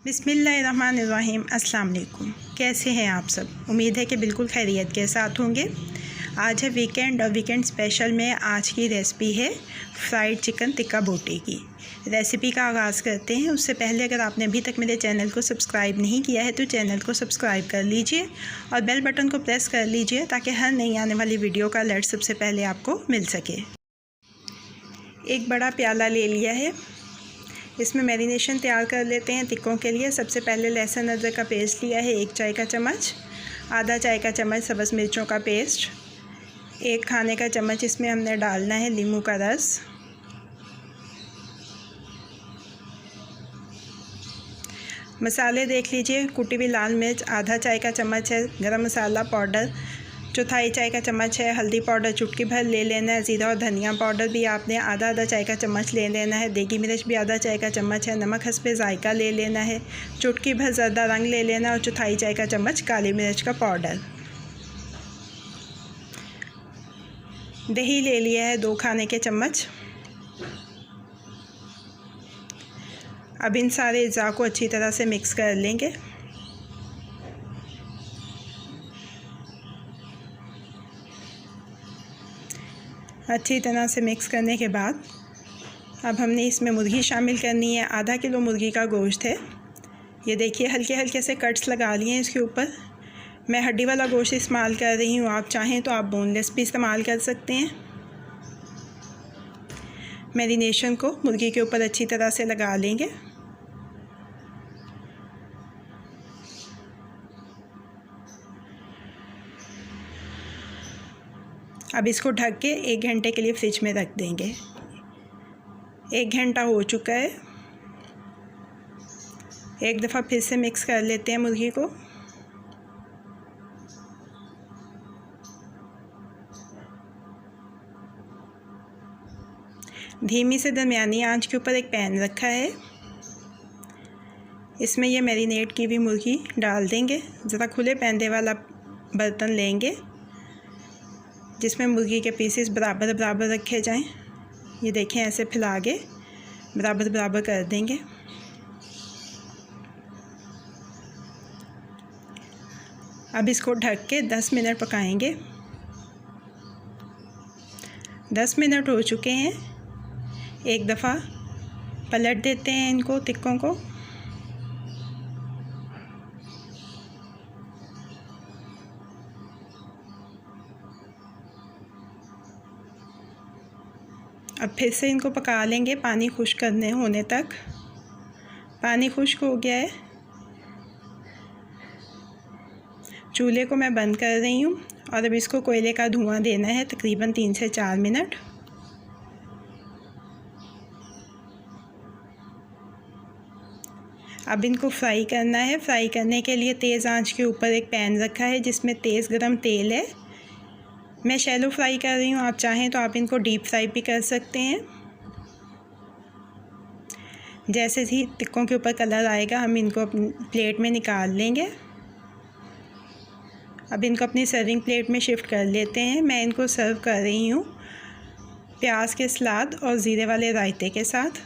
बिस्मिल्लाहिर्रहमानिर्रहीम। अस्सलाम वालेकुम। कैसे हैं आप सब? उम्मीद है कि बिल्कुल खैरियत के साथ होंगे। आज है वीकेंड और वीकेंड स्पेशल में आज की रेसिपी है फ्राइड चिकन टिक्का बोटी की। रेसिपी का आगाज़ करते हैं। उससे पहले अगर आपने अभी तक मेरे चैनल को सब्सक्राइब नहीं किया है तो चैनल को सब्सक्राइब कर लीजिए और बेल बटन को प्रेस कर लीजिए ताकि हर नई आने वाली वीडियो का अलर्ट सबसे पहले आपको मिल सके। एक बड़ा प्याला ले लिया है, इसमें मैरिनेशन तैयार कर लेते हैं टिक्कों के लिए। सबसे पहले लहसुन अदरक का पेस्ट लिया है 1 चाय का चम्मच, आधा चाय का चम्मच सब्ज़ मिर्चों का पेस्ट, 1 खाने का चम्मच इसमें हमने डालना है नींबू का रस, मसाले देख लीजिए। कुटी हुई लाल मिर्च आधा चाय का चम्मच है, गरम मसाला पाउडर चौथाई चाय का चम्मच है, हल्दी पाउडर चुटकी भर ले लेना है, ज़ीरा और धनिया पाउडर भी आपने आधा चाय का चम्मच ले लेना है, देगी मिर्च भी आधा चाय का चम्मच है, नमक हस्बे ज़ायका ले लेना है, चुटकी भर ज़र्दा रंग ले लेना और चौथाई चाय का चम्मच काली मिर्च का पाउडर। दही ले लिया है 2 खाने के चम्मच। अब इन सारे अज़्ज़ा को अच्छी तरह से मिक्स कर लेंगे। अच्छी तरह से मिक्स करने के बाद अब हमने इसमें मुर्गी शामिल करनी है। आधा किलो मुर्गी का गोश्त है। ये देखिए हल्के हल्के से कट्स लगा लिए हैं इसके ऊपर। मैं हड्डी वाला गोश्त इस्तेमाल कर रही हूँ, आप चाहें तो आप बोनलेस भी इस्तेमाल कर सकते हैं। मैरिनेशन को मुर्गी के ऊपर अच्छी तरह से लगा लेंगे। अब इसको ढक के 1 घंटे के लिए फ्रिज में रख देंगे। 1 घंटा हो चुका है। एक दफ़ा फिर से मिक्स कर लेते हैं मुर्गी को। धीमी से दरमियानी आंच के ऊपर एक पैन रखा है, इसमें ये मैरिनेट की हुई मुर्गी डाल देंगे। ज़रा खुले पैंदे वाला बर्तन लेंगे जिसमें मुर्गी के पीसेस बराबर बराबर रखे जाएं। ये देखें ऐसे फैला के बराबर बराबर कर देंगे। अब इसको ढक के 10 मिनट पकाएंगे। 10 मिनट हो चुके हैं। एक दफ़ा पलट देते हैं इनको टिक्कों को। अब फिर से इनको पका लेंगे पानी खुश्क करने होने तक। पानी खुश्क हो गया है। चूल्हे को मैं बंद कर रही हूँ और अब इसको कोयले का धुआं देना है तकरीबन 3 से 4 मिनट। अब इनको फ्राई करना है। फ्राई करने के लिए तेज़ आंच के ऊपर एक पैन रखा है जिसमें तेज़ गरम तेल है। मैं शैलो फ्राई कर रही हूँ, आप चाहें तो आप इनको डीप फ्राई भी कर सकते हैं। जैसे ही टिक्कों के ऊपर कलर आएगा हम इनको अपनी प्लेट में निकाल लेंगे। अब इनको अपनी सर्विंग प्लेट में शिफ्ट कर लेते हैं। मैं इनको सर्व कर रही हूँ प्याज के सलाद और ज़ीरे वाले रायते के साथ।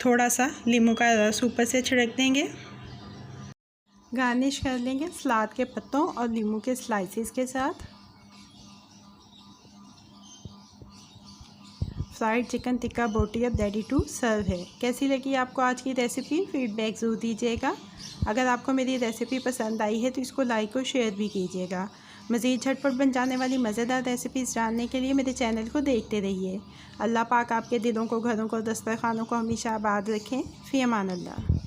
थोड़ा सा नींबू का रस ऊपर से छिड़क देंगे। गार्निश कर लेंगे सलाद के पत्तों और नींबू के स्लाइसेस के साथ। फ्राइड चिकन टिक्का बोटी अब रेडी टू सर्व है। कैसी लगी आपको आज की रेसिपी? फीडबैक ज़रूर दीजिएगा। अगर आपको मेरी रेसिपी पसंद आई है तो इसको लाइक और शेयर भी कीजिएगा। मज़ीद झटपट बन जाने वाली मज़ेदार रेसिपीज़ जानने के लिए मेरे चैनल को देखते रहिए। अल्लाह पाक आपके दिलों को, घरों को, दस्तरखानों को हमेशा आबाद रखें। फ़ी अमान अल्लाह।